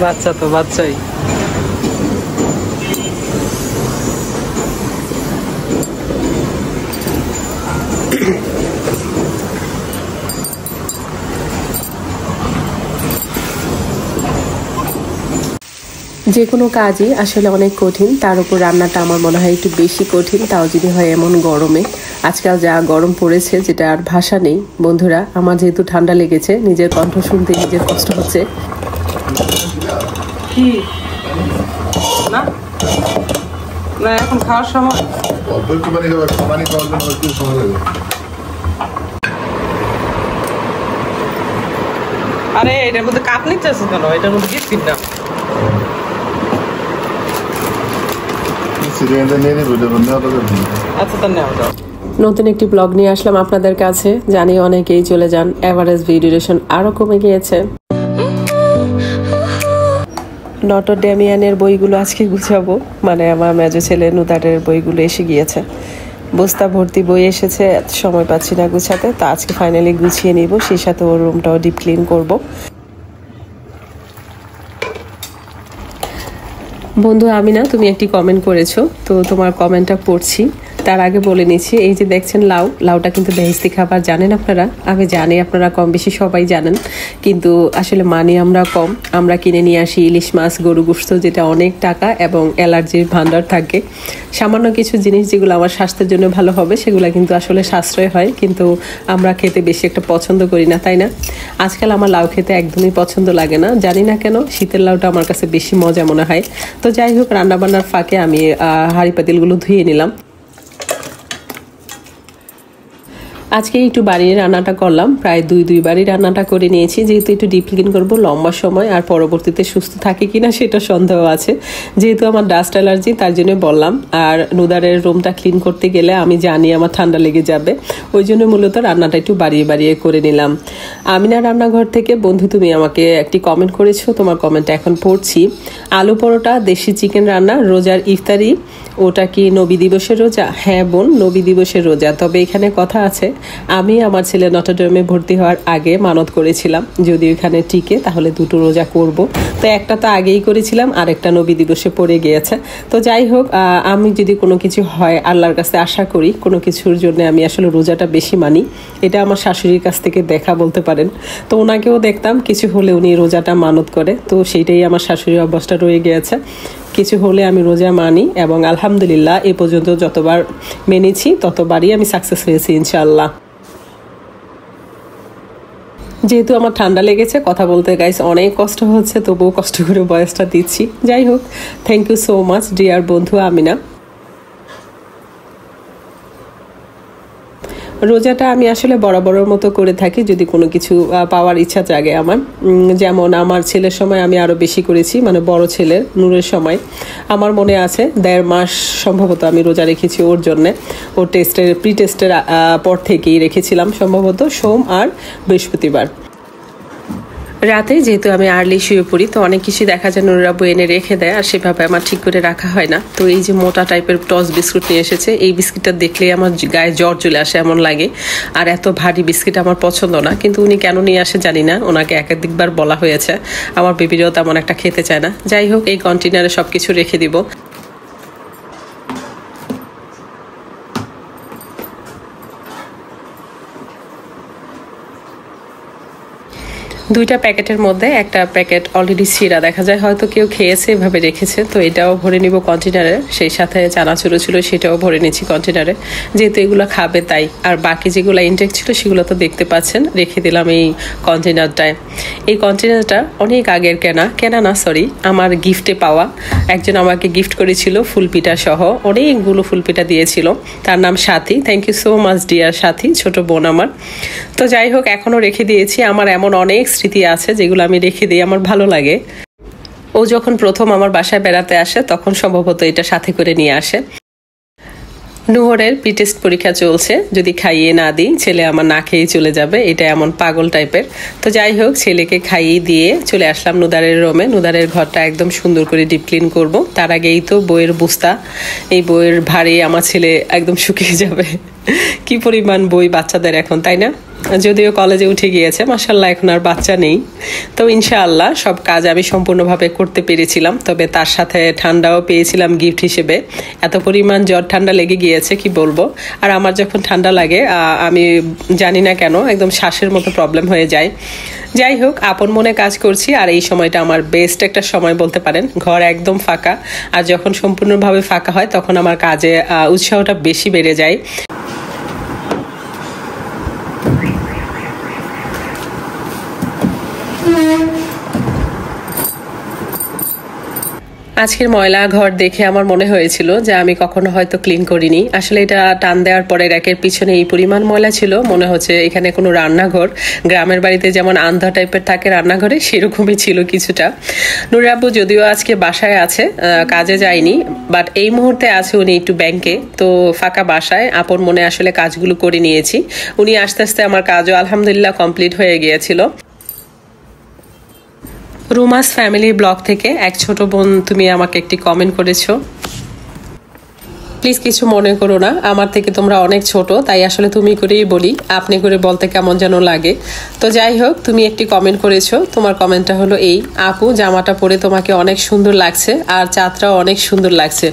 বাচ্চা তো বাচ্চাই। যে কোনো কাজই আসলে অনেক কঠিন, তার উপর রান্নাটা আমার মনে হয় একটু বেশি কঠিন, তাও যদি হয় এমন গরমে। আজকাল যা গরম পড়েছে যেটা আর ভাষা নেই। বন্ধুরা, আমার যেহেতু ঠান্ডা লেগেছে, নিজের কণ্ঠ শুনতে নিজের কষ্ট হচ্ছে। কি না না এখন খাওয়ার সময় আরে এটার মধ্যে কাপ নিচ্ছে কেন? এটার মধ্যে বিস্কিট না। নতুন একটি ব্লগ নিয়ে আসলাম আপনাদের কাছে। জানি অনেকেই চলে যান, এভারেজ ডিউরেশন আরো কমে গিয়েছে। নটর ডেমিয়ানের বইগুলো আজকে গুছাবো, মানে আমার মেজো ছেলে নুদারের বইগুলো এসে গিয়েছে। বস্তা ভর্তি বই এসেছে, সময় পাচ্ছি না গুছাতে, তো আজকে ফাইনালি গুছিয়ে নিব। সেই সাথে ওর রুমটাও ডিপ ক্লিন করবো। বন্ধু আমিনা, তুমি একটি কমেন্ট করেছো, তো তোমার কমেন্টটা পড়ছি। তার আগে বলে নিচ্ছি, এই যে দেখছেন লাউটা কিন্তু বেহেস্তি খাবার, জানেন আপনারা? আমি জানি আপনারা কম বেশি সবাই জানেন, কিন্তু আসলে মানি আমরা কম। আমরা কিনে নিয়ে আসি ইলিশ মাছ, গরু গোশত, যেটা অনেক টাকা এবং অ্যালার্জির ভান্ডার থাকে। সামান্য কিছু জিনিস যেগুলো আমার স্বাস্থ্যের জন্য ভালো হবে, সেগুলো কিন্তু আসলে সাশ্রয় হয়, কিন্তু আমরা খেতে বেশি একটা পছন্দ করি না, তাই না? আজকাল আমার লাউ খেতে একদমই পছন্দ লাগে না, জানি না কেন। শীতের লাউটা আমার কাছে বেশি মজা মনে হয়। তো যাই হোক, রান্নাবান্নার ফাঁকে আমি হাঁড়ি পাতিলগুলো ধুয়ে নিলাম। আজকে একটু বাড়ির রান্নাটা করলাম, প্রায় দুইবারই রান্নাটা করে নিয়েছি, যেহেতু একটু ডিপ ক্লিন করবো লম্বা সময়, আর পরবর্তীতে সুস্থ থাকে কিনা সেটা সন্দেহ আছে। যেহেতু আমার ডাস্ট অ্যালার্জি, তার জন্য বললাম। আর নুদারের রুমটা ক্লিন করতে গেলে আমি জানি আমার ঠান্ডা লেগে যাবে, ওই জন্য মূলত রান্নাটা একটু বাড়িয়ে করে নিলাম। আমিনা রান্নাঘর থেকে বন্ধু, তুমি আমাকে একটি কমেন্ট করেছো, তোমার কমেন্টটা এখন পড়ছি। আলু পরোটা, দেশি চিকেন রান্না, রোজার ইফতারি। ওটা কি নবী দিবসের রোজা? হ্যাঁ বোন, নবী দিবসের রোজা। তবে এখানে কথা আছে, আমি আমার ছেলে নটরডেমে ভর্তি হওয়ার আগে মানত করেছিলাম, যদি ওইখানে টিকে তাহলে 2টো রোজা করব। তো একটা তো আগেই করেছিলাম, আর একটা নবী দিবসে পড়ে গিয়েছে। তো যাই হোক, আমি যদি কোনো কিছু হয়, আল্লাহর কাছে আশা করি কোনো কিছুর জন্য আমি আসলে রোজাটা বেশি মানি। এটা আমার শাশুড়ির কাছ থেকে দেখা বলতে পারেন। তো ওনাকেও দেখতাম কিছু হলে উনি রোজাটা মানত করে, তো সেইটাই আমার শাশুড়ির অভ্যাসটা রয়ে গিয়েছে। কিছু হলে আমি রোজা মানি, এবং আলহামদুলিল্লাহ এ পর্যন্ত যতবার মেনেছি ততবারই আমি সাকসেস হয়েছি ইনশাআল্লাহ। যেহেতু আমার ঠান্ডা লেগেছে, কথা বলতে গাইস অনেক কষ্ট হচ্ছে, তবুও কষ্ট করে ভয়েসটা দিচ্ছি। যাই হোক, thank you so much dear বন্ধু আমিনা। রোজাটা আমি আসলে বরাবরের মতো করে থাকি, যদি কোনো কিছু পাওয়ার ইচ্ছা জাগে আমার। যেমন আমার ছেলের সময় আমি আরও বেশি করেছি, মানে বড় ছেলের নূরের সময় আমার মনে আছে 1.5 মাস সম্ভবত আমি রোজা রেখেছি ওর জন্যে। ওর প্রি টেস্টের পর থেকেই রেখেছিলাম, সম্ভবত সোম আর বৃহস্পতিবার রাতে। যেহেতু আমি আর্লি শুয়ে পড়ি, তো অনেক কিছু দেখা যায় নুরারা বই এনে রেখে দেয়, আর সেভাবে আমার ঠিক করে রাখা হয় না। তো এই যে মোটা টাইপের টস বিস্কুট নিয়ে এসেছে, এই বিস্কিটটা দেখলেই আমার গায়ে জ্বর চলে আসে এমন লাগে। আর এত ভারী বিস্কিট আমার পছন্দ না, কিন্তু উনি কেন নিয়ে আসে জানি না, ওনাকে একাধিকবার বলা হয়েছে। আমার বেবিরাও তেমন একটা খেতে চায় না। যাই হোক, এই কন্টেনারে সব কিছু রেখে দিব। 2টা প্যাকেটের মধ্যে একটা প্যাকেট অলরেডি ছিঁড়া দেখা যায়, হয়তো কেউ খেয়েছে এভাবে রেখেছে। তো এটাও ভরে নিব কন্টেনারে, সেই সাথে চানাচুরো ছিল সেটাও ভরে নিচ্ছি কন্টেনারে, যেহেতু এগুলো খাবে তাই। আর বাকি যেগুলো ইনটেক ছিল সেগুলো তো দেখতে পাচ্ছেন, রেখে দিলাম এই কন্টেনারটায়। এই কন্টেনারটা অনেক আগের কেনা না সরি, আমার গিফটে পাওয়া। একজন আমাকে গিফট করেছিল ফুলপিঠা সহ, অনেকগুলো ফুলপিঠা দিয়েছিল। তার নাম Sathi. Thank you so much dear Sathi, ছোট বোন আমার। তো যাই হোক, এখনও রেখে দিয়েছি। আমার এমন অনেক স্মৃতি আছে যেগুলো আমি রেখে দিই, আমার ভালো লাগে। ও যখন প্রথম আমার বাসায় বেড়াতে আসে, তখন সম্ভবত এটা সাথে করে নিয়ে আসে। নুহরের প্রি টেস্ট পরীক্ষা চলছে, যদি খাইয়ে না দিই ছেলে আমার না খেয়ে চলে যাবে, এটা এমন পাগল টাইপের। তো যাই হোক, ছেলেকে খাইয়ে দিয়ে চলে আসলাম নুদারের রুমে। নুদারের ঘরটা একদম সুন্দর করে ডিপ ক্লিন করবো। তার আগেই তো বইয়ের বস্তা, এই বইয়ের ভারে আমার ছেলে একদম শুকিয়ে যাবে। কি পরিমাণ বই বাচ্চাদের এখন, তাই না? যদিও কলেজে উঠে গিয়েছে মাশাআল্লাহ, এখন আর বাচ্চা নেই। তো ইনশাআল্লাহ সব কাজ আমি সম্পূর্ণভাবে করতে পেরেছিলাম, তবে তার সাথে ঠান্ডাও পেয়েছিলাম গিফট হিসেবে। এত পরিমাণ জ্বর ঠান্ডা লেগে গিয়েছে কি বলবো। আর আমার যখন ঠান্ডা লাগে আমি জানি না কেন একদম শ্বাসের মতো প্রবলেম হয়ে যায়। যাই হোক, আপন মনে কাজ করছি, আর এই সময়টা আমার বেস্ট একটা সময় বলতে পারেন। ঘর একদম ফাঁকা, আর যখন সম্পূর্ণভাবে ফাঁকা হয় তখন আমার কাজে উৎসাহটা বেশি বেড়ে যায়। আজকের ময়লা ঘর দেখে আমার মনে হয়েছিল যে আমি কখনো হয়তো ক্লিন করিনি। আসলে এটা টান দেওয়ার পরে র্যাকের পিছনে এই পরিমাণ ময়লা ছিল, মনে হচ্ছে এখানে কোনো রান্নাঘর, গ্রামের বাড়িতে যেমন আন্ধা টাইপের থাকে রান্নাঘরে, সেরকমই ছিল কিছুটা। নুর আব্বু যদিও আজকে বাসায় আছে, কাজে যায়নি, বাট এই মুহূর্তে আছে উনি একটু ব্যাংকে। তো ফাঁকা বাসায় আপন মনে আসলে কাজগুলো করে নিয়েছি। উনি আস্তে আস্তে আমার কাজও আলহামদুলিল্লাহ কমপ্লিট হয়ে গিয়েছিল। রুমাস ফ্যামিলি ব্লগ থেকে এক ছোট বোন তুমি আমাকে একটি কমেন্ট করেছো, প্লিজ কিছু মনে করো না, আমার থেকে তোমরা অনেক ছোট, তাই আসলে তুমি করেই বলি, আপনি করে বলতে কেমন যেন লাগে। তো যাই হোক, তুমি একটি কমেন্ট করেছো, তোমার কমেন্টটা হলো এই, আপু জামাটা পরে তোমাকে অনেক সুন্দর লাগছে, আর চাঁদটাও অনেক সুন্দর লাগছে।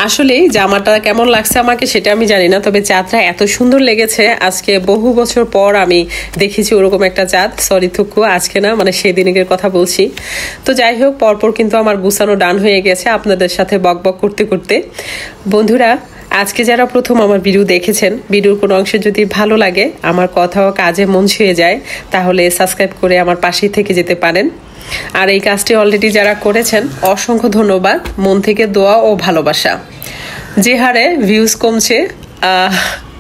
আসলে জামাটা কেমন লাগছে আমাকে সেটা আমি জানি না, তবে চাঁদটা এত সুন্দর লেগেছে। আজকে বহু বছর পর আমি দেখেছি ওরকম একটা চাঁদ। সরি থুকু, আজকে না, মানে সেদিনের কথা বলছি। তো যাই হোক, পরপর কিন্তু আমার গুছানো ডান হয়ে গেছে আপনাদের সাথে বকবক করতে করতে। বন্ধুরা, আজকে যারা প্রথম আমার ভিডিও দেখেছেন, ভিডিওর কোনো অংশ যদি ভালো লাগে, আমার কথাও কাজে মন ছুঁয়ে যায়, তাহলে সাবস্ক্রাইব করে আমার পাশেই থেকে যেতে পারেন। আর এই কাজটি অলরেডি যারা করেছেন অসংখ্য ধন্যবাদ, মন থেকে দোয়া ও ভালোবাসা। যে হারে ভিউজ কমছে,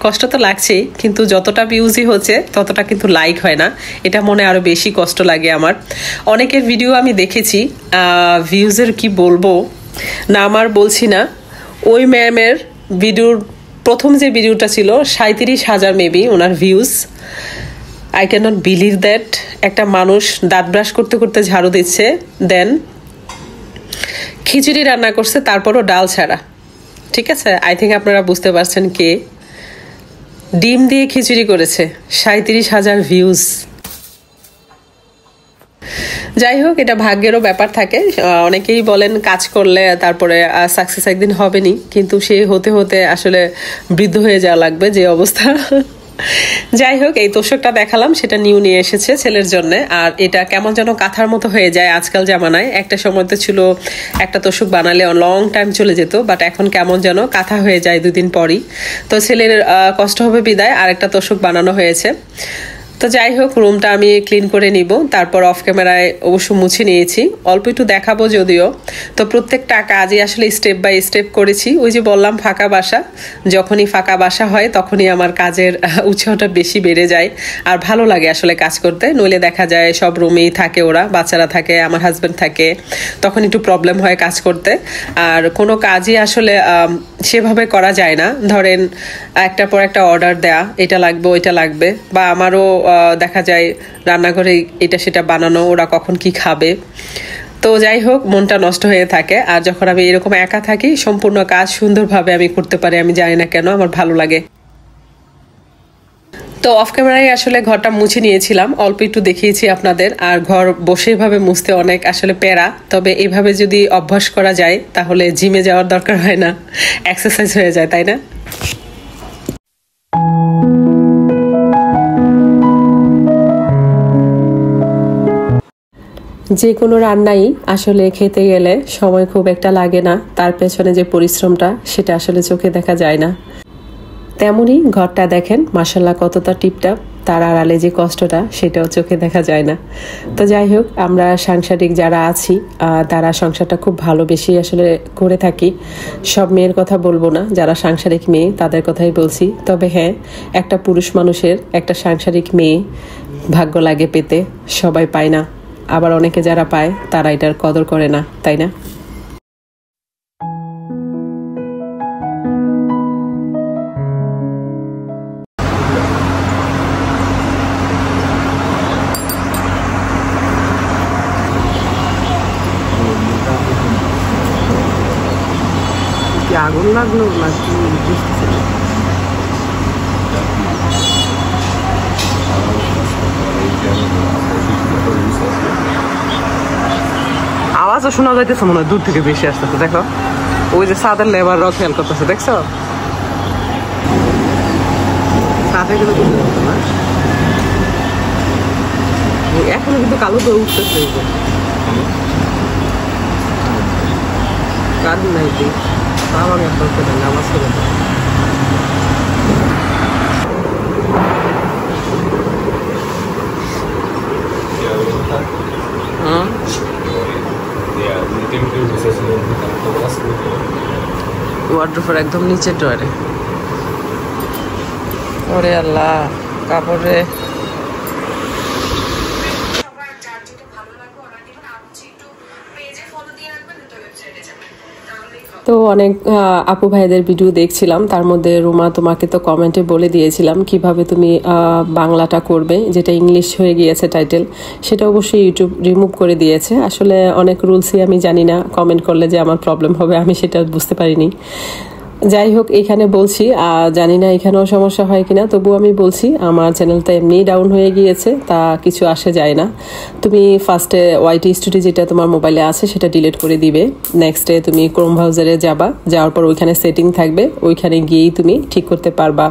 কষ্ট তো লাগছেই, কিন্তু যতটা ভিউজই হচ্ছে ততটা কিন্তু লাইক হয় না, এটা মনে আরো বেশি কষ্ট লাগে আমার। অনেকের ভিডিও আমি দেখেছি, ভিউজের কি বলবো, না আমার বলছি না। ওই ম্যামের ভিডিওর প্রথম যে ভিডিওটা ছিল 37,000 maybe owner views. I can not believe that. একটা মানুষ দাঁত ব্রাশ করতে করতে ঝাড়ু দিচ্ছে, দেন খিচুড়ি রান্না করছে, তারপরও ডাল ছাড়া। ঠিক আছে, আই থিঙ্ক আপনারা বুঝতে পারছেন কে। ডিম দিয়ে খিচুড়ি করেছে, 37,000 ভিউজ। যাই হোক, এটা ভাগ্যেরও ব্যাপার থাকে। অনেকেই বলেন কাজ করলে তারপরে সাকসেস একদিন হবেনি, কিন্তু সে হতে হতে আসলে বৃদ্ধ হয়ে যাওয়া লাগবে, যে অবস্থা। যাই হোক, এই তোষকটা দেখালাম, সেটা নিউ নিয়ে এসেছে ছেলের জন্য। আর এটা কেমন যেন কাঁথার মতো হয়ে যায় আজকাল জামানায়। একটা সময় তো ছিল একটা তোষক বানালে লং টাইম চলে যেত, বাট এখন কেমন যেন কাঁথা হয়ে যায় 2 দিন পরই। তো ছেলের কষ্ট হবে বিদায় আর একটা তোষক বানানো হয়েছে। তো যাই হোক, রুমটা আমি ক্লিন করে নিব, তারপর অফ ক্যামেরায় অবশ্য মুছে নিয়েছি, অল্প একটু দেখাবো যদিও। তো প্রত্যেকটা কাজই আসলে স্টেপ বাই স্টেপ করেছি। ওই যে বললাম ফাঁকা বাসা, যখনই ফাঁকা বাসা হয় তখনই আমার কাজের উৎসাহটা বেশি বেড়ে যায়, আর ভালো লাগে আসলে কাজ করতে। নইলে দেখা যায় সব রুমেই থাকে ওরা, বাচ্চারা থাকে, আমার হাজব্যান্ড থাকে, তখন একটু প্রবলেম হয় কাজ করতে। আর কোনো কাজই আসলে সেভাবে করা যায় না। ধরেন একটার পর একটা অর্ডার দেয়া, এটা লাগবে ওইটা লাগবে, বা আমারও দেখা যায় রান্নাঘরে এটা সেটা বানানো, ওরা কখন কি খাবে। তো যাই হোক, মনটা নষ্ট হয়ে থাকে। আর যখন আমি এরকম একা থাকি, সম্পূর্ণ কাজ সুন্দরভাবে আমি করতে পারি, আমি জানি না কেন আমার ভালো লাগে। তো অফ ক্যামেরায় আসলে ঘরটা মুছে নিয়েছিলাম, অল্প একটু দেখিয়েছি আপনাদের। আর ঘর বসে এভাবে মুছতে অনেক আসলে প্যারা, তবে এইভাবে যদি অভ্যাস করা যায় তাহলে জিমে যাওয়ার দরকার হয় না, এক্সারসাইজ হয়ে যায়, তাই না? যে কোনো রান্নাই আসলে খেতে গেলে সময় খুব একটা লাগে না, তার পেছনে যে পরিশ্রমটা সেটা আসলে চোখে দেখা যায় না। তেমনই ঘরটা দেখেন মাশাআল্লাহ কতটা টিপটাপ, তার আড়ালে যে কষ্টটা সেটাও চোখে দেখা যায় না। তো যাই হোক, আমরা সাংসারিক যারা আছি তারা সংসারটা খুব ভালোবেসে আসলে করে থাকি। সব মেয়ের কথা বলবো না, যারা সাংসারিক মেয়ে তাদের কথাই বলছি। তবে হ্যাঁ, একটা পুরুষ মানুষের একটা সাংসারিক মেয়ে ভাগ্য লাগে পেতে, সবাই পায় না। আবার অনেকে যারা পায় তারা এটার কদর করে না, তাই না? আগুন লাগলো নাকি? আওয়াজও শোনা যাইতেছে মনে হয় দূর থেকে বেশি আসতেছে। দেখো ওই যে ছাদের লেবাররাও খেয়াল করতেছে, দেখছো? এখনো কিন্তু কালো তো উঠতেছে, কারণ নাই আমার নামাজ করে ওয়ার্ড্রোবের একদম নিচের ড্রয়ারে। ওরে আল্লাহ, কাপড়ে তো অনেক আপু ভাইদের ভিডিও দেখছিলাম, তার মধ্যে রুমা তোমাকে তো কমেন্টে বলে দিয়েছিলাম কিভাবে তুমি বাংলাটা করবে, যেটা ইংলিশ হয়ে গিয়েছে টাইটেল, সেটা অবশ্যই ইউটিউব রিমুভ করে দিয়েছে। আসলে অনেক রুলসই আমি জানি না, কমেন্ট করলে যে আমার প্রবলেম হবে আমি সেটা বুঝতে পারিনি। যাই হোক, এখানে বলছি, জানি না এখানেও সমস্যা হয় কিনা, তবু আমি বলছি আমার চ্যানেলটা এমনি ডাউন হয়ে গিয়েছে, তা কিছু আসে যায় না। তুমি ফার্স্টে ওয়াইটি স্টুডিও যেটা তোমার মোবাইলে আছে সেটা ডিলিট করে দিবে। নেক্সটে তুমি ক্রোম ব্রাউজারে যাওয়ার পর ওইখানে সেটিং থাকবে, ওইখানে গিয়েই তুমি ঠিক করতে পারবা।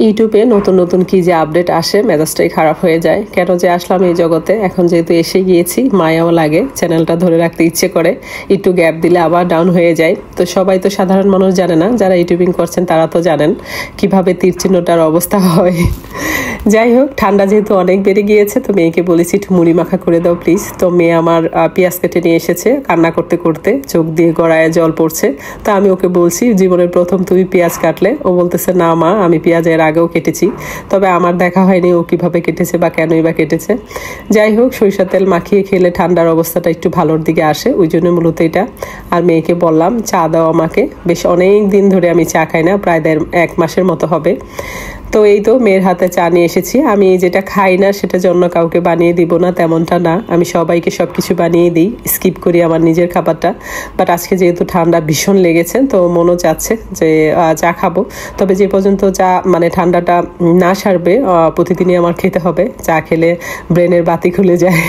ইউটিউবে নতুন নতুন কি যে আপডেট আসে, মেজাজটাই খারাপ হয়ে যায়। কেন যে আসলাম এই জগতে, এখন যেহেতু এসে গিয়েছি মায়াও লাগে, চ্যানেলটা ধরে রাখতে ইচ্ছে করে, একটু গ্যাপ দিলে আবার ডাউন হয়ে যায়। তো সবাই তো সাধারণ মানুষ জানে না, যারা ইউটিউবিং করছেন তারা তো জানেন কিভাবে তীর চিহ্নটার অবস্থা হয়। যাই হোক, ঠান্ডা যেহেতু অনেক বেড়ে গিয়েছে, তো মেয়েকে বলেছি একটু মুড়ি মাখা করে দাও প্লিজ। তো মেয়ে আমার পেঁয়াজ কেটে নিয়ে এসেছে, কান্না করতে করতে চোখ দিয়ে গড়ায় জল পড়ছে। তো আমি ওকে বলছি জীবনের প্রথম তুমি পেঁয়াজ কাটলে? ও বলতেছে না মা, আমি পেঁয়াজের আগেও কেটেছি, তবে আমার দেখা হয়নি ও কিভাবে কেটেছে বা কেনই বা কেটেছে। যাই হোক, সরিষার তেল মাখিয়ে খেলে ঠান্ডার অবস্থাটা একটু ভালোর দিকে আসে, ওই জন্য মূলত এটা। আর মেয়েকে বললাম চা দাও আমাকে, বেশ অনেক দিন ধরে আমি চা খাই না, প্রায় 1 মাসের মতো হবে। তো এই তো মেয়ের হাতে চা নিয়ে এসেছি। আমি যেটা খাই না সেটা জন্য কাউকে বানিয়ে দিব না তেমনটা না, আমি সবাইকে সব কিছু বানিয়ে দিই, স্কিপ করি আমার নিজের খাবারটা। বাট আজকে যেহেতু ঠান্ডা ভীষণ লেগেছে, তো মনও চাচ্ছে যে চা খাবো। তবে যে পর্যন্ত চা মানে ঠান্ডাটা না সারবে প্রতিদিনই আমার খেতে হবে। চা খেলে ব্রেনের বাতি খুলে যায়,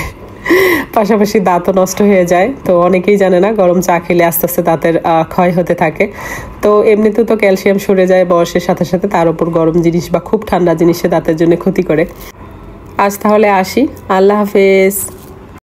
পাশাপাশি দাঁতও নষ্ট হয়ে যায়। তো অনেকেই জানে না গরম চা খেলে আস্তে আস্তে দাঁতের ক্ষয় হতে থাকে। তো এমনিতে তো ক্যালসিয়াম সরে যায় বয়সের সাথে সাথে, তার উপর গরম জিনিস বা খুব ঠান্ডা জিনিসে দাঁতের জন্য ক্ষতি করে। আজ তাহলে আসি, আল্লাহ হাফেজ।